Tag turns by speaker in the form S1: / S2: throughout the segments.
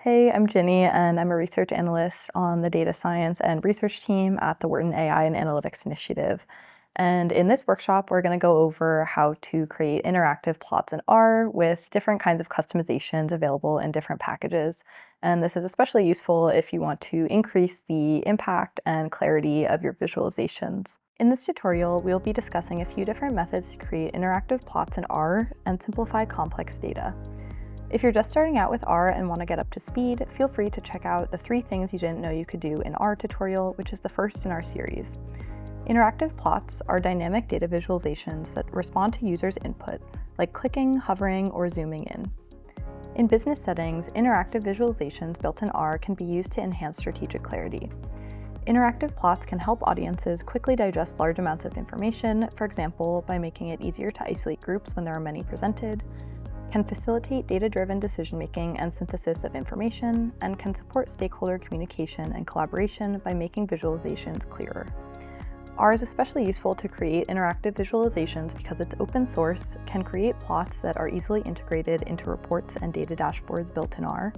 S1: Hey, I'm Ginny, and I'm a research analyst on the data science and research team at the Wharton AI and Analytics Initiative. And in this workshop, we're going to go over how to create interactive plots in R with different kinds of customizations available in different packages. And this is especially useful if you want to increase the impact and clarity of your visualizations. In this tutorial, we'll be discussing a few different methods to create interactive plots in R and simplify complex data. If you're just starting out with R and want to get up to speed, feel free to check out the 3 things you didn't know you could do in R tutorial, which is the first in our series. Interactive plots are dynamic data visualizations that respond to users' input, like clicking, hovering, or zooming in. In business settings, interactive visualizations built in R can be used to enhance strategic clarity. Interactive plots can help audiences quickly digest large amounts of information, for example, by making it easier to isolate groups when there are many presented, can facilitate data-driven decision-making and synthesis of information, and can support stakeholder communication and collaboration by making visualizations clearer. R is especially useful to create interactive visualizations because it's open source, can create plots that are easily integrated into reports and data dashboards built in R,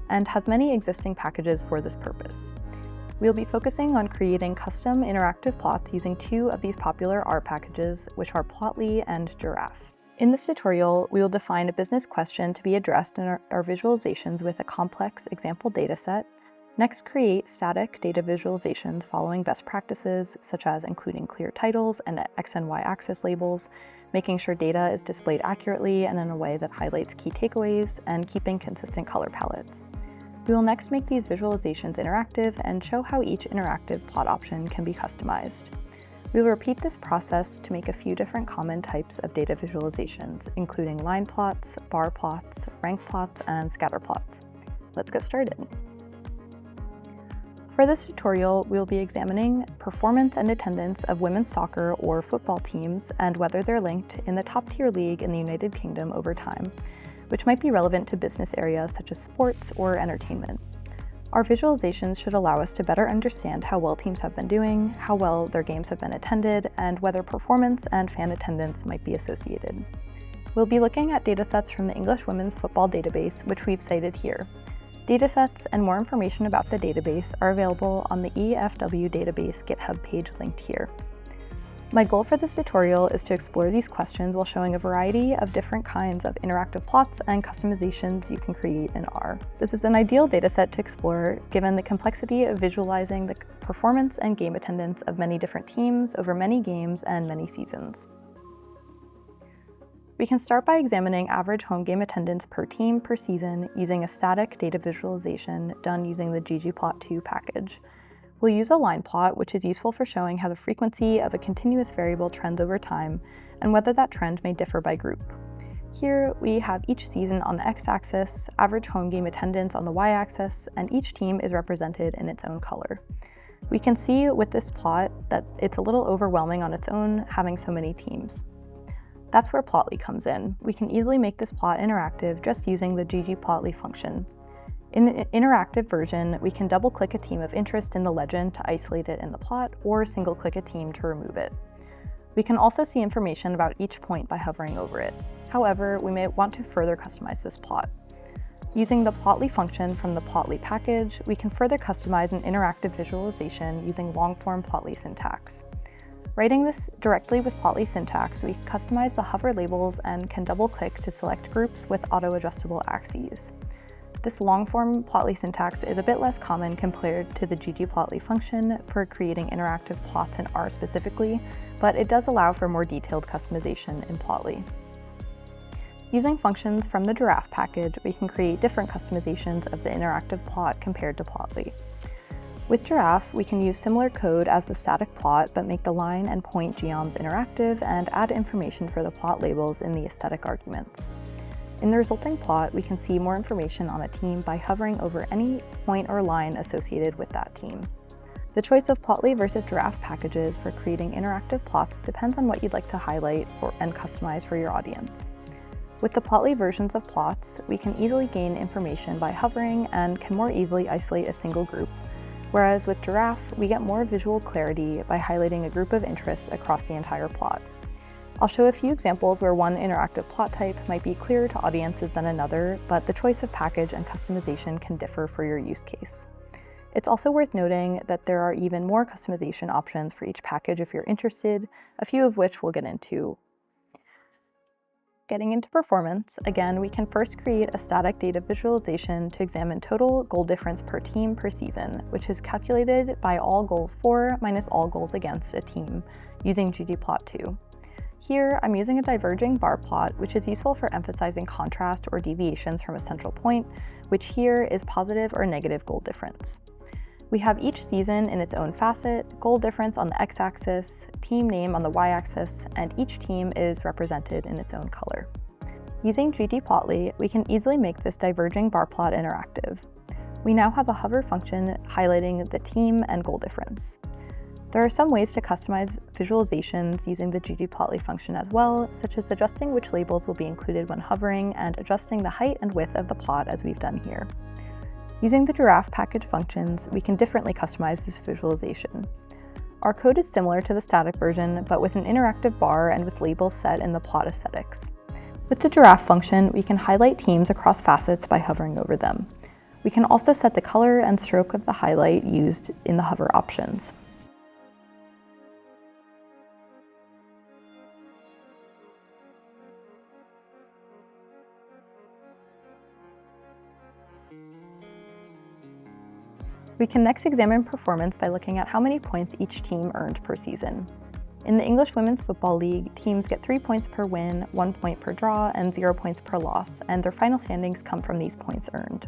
S1: and has many existing packages for this purpose. We'll be focusing on creating custom interactive plots using 2 of these popular R packages, which are Plotly and Giraffe. In this tutorial, we will define a business question to be addressed in our visualizations with a complex example dataset. Next, create static data visualizations following best practices, such as including clear titles and X and Y axis labels, making sure data is displayed accurately and in a way that highlights key takeaways, and keeping consistent color palettes. We will next make these visualizations interactive and show how each interactive plot option can be customized. We will repeat this process to make a few different common types of data visualizations, including line plots, bar plots, rank plots, and scatter plots. Let's get started. For this tutorial, we will be examining performance and attendance of women's soccer or football teams and whether they're linked in the top-tier league in the United Kingdom over time, which might be relevant to business areas such as sports or entertainment. Our visualizations should allow us to better understand how well teams have been doing, how well their games have been attended, and whether performance and fan attendance might be associated. We'll be looking at datasets from the English Women's Football Database, which we've cited here. Datasets and more information about the database are available on the EFW database GitHub page linked here. My goal for this tutorial is to explore these questions while showing a variety of different kinds of interactive plots and customizations you can create in R. This is an ideal dataset to explore given the complexity of visualizing the performance and game attendance of many different teams over many games and many seasons. We can start by examining average home game attendance per team per season using a static data visualization done using the ggplot2 package. We'll use a line plot, which is useful for showing how the frequency of a continuous variable trends over time and whether that trend may differ by group. Here, we have each season on the x-axis, average home game attendance on the y-axis, and each team is represented in its own color. We can see with this plot that it's a little overwhelming on its own, having so many teams. That's where Plotly comes in. We can easily make this plot interactive just using the ggplotly function. In the interactive version, we can double-click a team of interest in the legend to isolate it in the plot, or single-click a team to remove it. We can also see information about each point by hovering over it. However, we may want to further customize this plot. Using the Plotly function from the Plotly package, we can further customize an interactive visualization using long-form Plotly syntax. Writing this directly with Plotly syntax, we customize the hover labels and can double-click to select groups with auto-adjustable axes. This long-form Plotly syntax is a bit less common compared to the ggplotly function for creating interactive plots in R specifically, but it does allow for more detailed customization in Plotly. Using functions from the Giraffe package, we can create different customizations of the interactive plot compared to Plotly. With Giraffe, we can use similar code as the static plot, but make the line and point geoms interactive and add information for the plot labels in the aesthetic arguments. In the resulting plot, we can see more information on a team by hovering over any point or line associated with that team. The choice of Plotly versus Giraffe packages for creating interactive plots depends on what you'd like to highlight and customize for your audience. With the Plotly versions of plots, we can easily gain information by hovering and can more easily isolate a single group, whereas with Giraffe, we get more visual clarity by highlighting a group of interest across the entire plot. I'll show a few examples where one interactive plot type might be clearer to audiences than another, but the choice of package and customization can differ for your use case. It's also worth noting that there are even more customization options for each package if you're interested, a few of which we'll get into. Getting into performance, again, we can first create a static data visualization to examine total goal difference per team per season, which is calculated by all goals for minus all goals against a team using ggplot2. Here, I'm using a diverging bar plot, which is useful for emphasizing contrast or deviations from a central point, which here is positive or negative goal difference. We have each season in its own facet, goal difference on the x-axis, team name on the y-axis, and each team is represented in its own color. Using ggplotly, we can easily make this diverging bar plot interactive. We now have a hover function highlighting the team and goal difference. There are some ways to customize visualizations using the ggplotly function as well, such as adjusting which labels will be included when hovering and adjusting the height and width of the plot as we've done here. Using the giraffe package functions, we can differently customize this visualization. Our code is similar to the static version, but with an interactive bar and with labels set in the plot aesthetics. With the giraffe function, we can highlight teams across facets by hovering over them. We can also set the color and stroke of the highlight used in the hover options. We can next examine performance by looking at how many points each team earned per season. In the English Women's Football League, teams get 3 points per win, 1 point per draw, and 0 points per loss, and their final standings come from these points earned.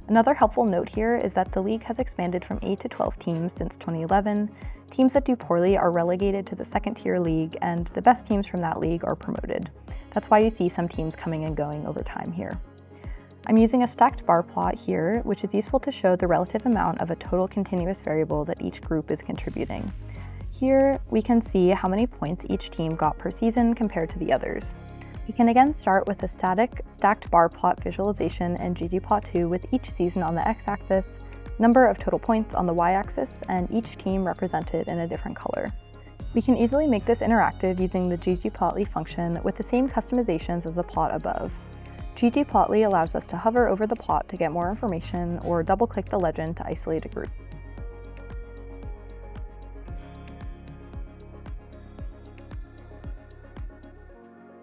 S1: Another helpful note here is that the league has expanded from 8 to 12 teams since 2011. Teams that do poorly are relegated to the second-tier league, and the best teams from that league are promoted. That's why you see some teams coming and going over time here. I'm using a stacked bar plot here, which is useful to show the relative amount of a total continuous variable that each group is contributing. Here, we can see how many points each team got per season compared to the others. We can again start with a static stacked bar plot visualization in ggplot2 with each season on the x-axis, number of total points on the y-axis, and each team represented in a different color. We can easily make this interactive using the ggplotly function with the same customizations as the plot above. ggplotly allows us to hover over the plot to get more information or double-click the legend to isolate a group.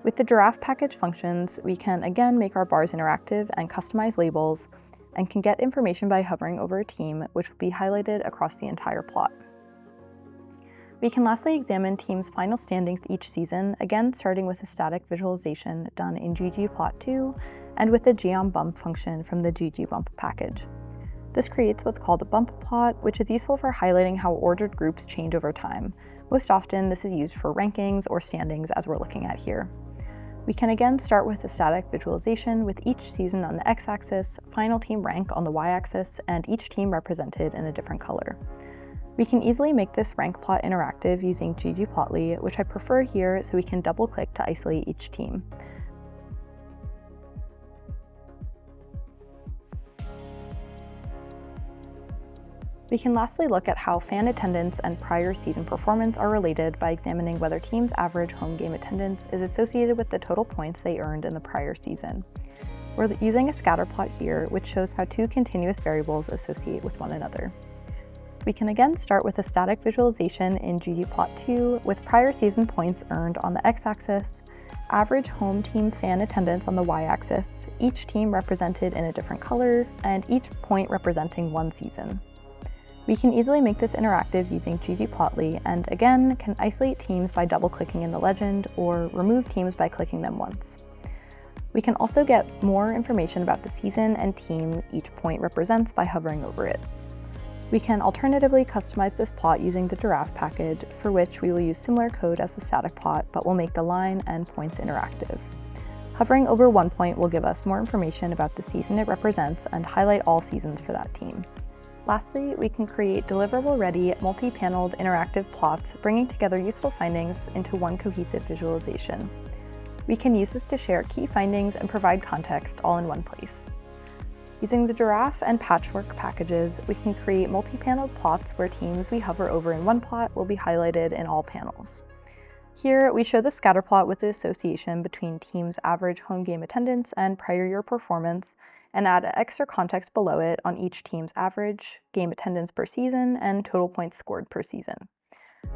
S1: With the giraffe package functions, we can again make our bars interactive and customize labels, and can get information by hovering over a team, which will be highlighted across the entire plot. We can lastly examine teams' final standings each season, again starting with a static visualization done in ggplot2 and with the geom_bump function from the ggbump package. This creates what's called a bump plot, which is useful for highlighting how ordered groups change over time. Most often, this is used for rankings or standings as we're looking at here. We can again start with a static visualization with each season on the x-axis, final team rank on the y-axis, and each team represented in a different color. We can easily make this rank plot interactive using ggplotly, which I prefer here so we can double-click to isolate each team. We can lastly look at how fan attendance and prior season performance are related by examining whether teams' average home game attendance is associated with the total points they earned in the prior season. We're using a scatter plot here, which shows how two continuous variables associate with one another. We can again start with a static visualization in ggplot2 with prior season points earned on the x-axis, average home team fan attendance on the y-axis, each team represented in a different color, and each point representing one season. We can easily make this interactive using ggplotly, and again can isolate teams by double-clicking in the legend or remove teams by clicking them once. We can also get more information about the season and team each point represents by hovering over it. We can alternatively customize this plot using the giraffe package, for which we will use similar code as the static plot, but will make the line and points interactive. Hovering over one point will give us more information about the season it represents and highlight all seasons for that team. Lastly, we can create deliverable-ready, multi-paneled interactive plots, bringing together useful findings into one cohesive visualization. We can use this to share key findings and provide context all in one place. Using the giraffe and patchwork packages, we can create multi-paneled plots where teams we hover over in one plot will be highlighted in all panels. Here, we show the scatter plot with the association between teams' average home game attendance and prior year performance, and add extra context below it on each team's average, game attendance per season, and total points scored per season.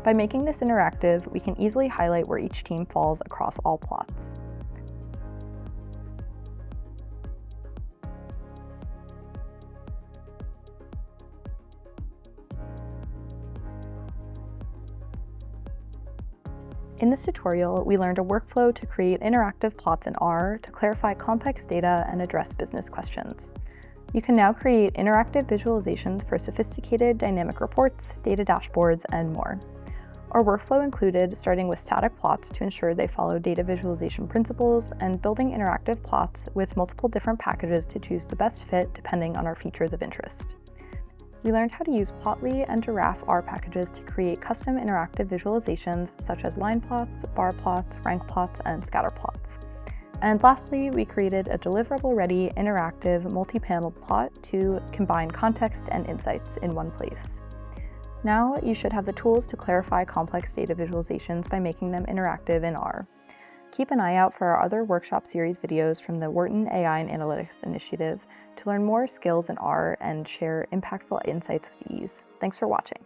S1: By making this interactive, we can easily highlight where each team falls across all plots. In this tutorial, we learned a workflow to create interactive plots in R to clarify complex data and address business questions. You can now create interactive visualizations for sophisticated dynamic reports, data dashboards, and more. Our workflow included starting with static plots to ensure they follow data visualization principles and building interactive plots with multiple different packages to choose the best fit depending on our features of interest. We learned how to use Plotly and Giraffe R packages to create custom interactive visualizations such as line plots, bar plots, rank plots, and scatter plots. And lastly, we created a deliverable-ready interactive multi-panel plot to combine context and insights in one place. Now you should have the tools to clarify complex data visualizations by making them interactive in R. Keep an eye out for our other workshop series videos from the Wharton AI and Analytics Initiative to learn more skills in R and share impactful insights with ease. Thanks for watching.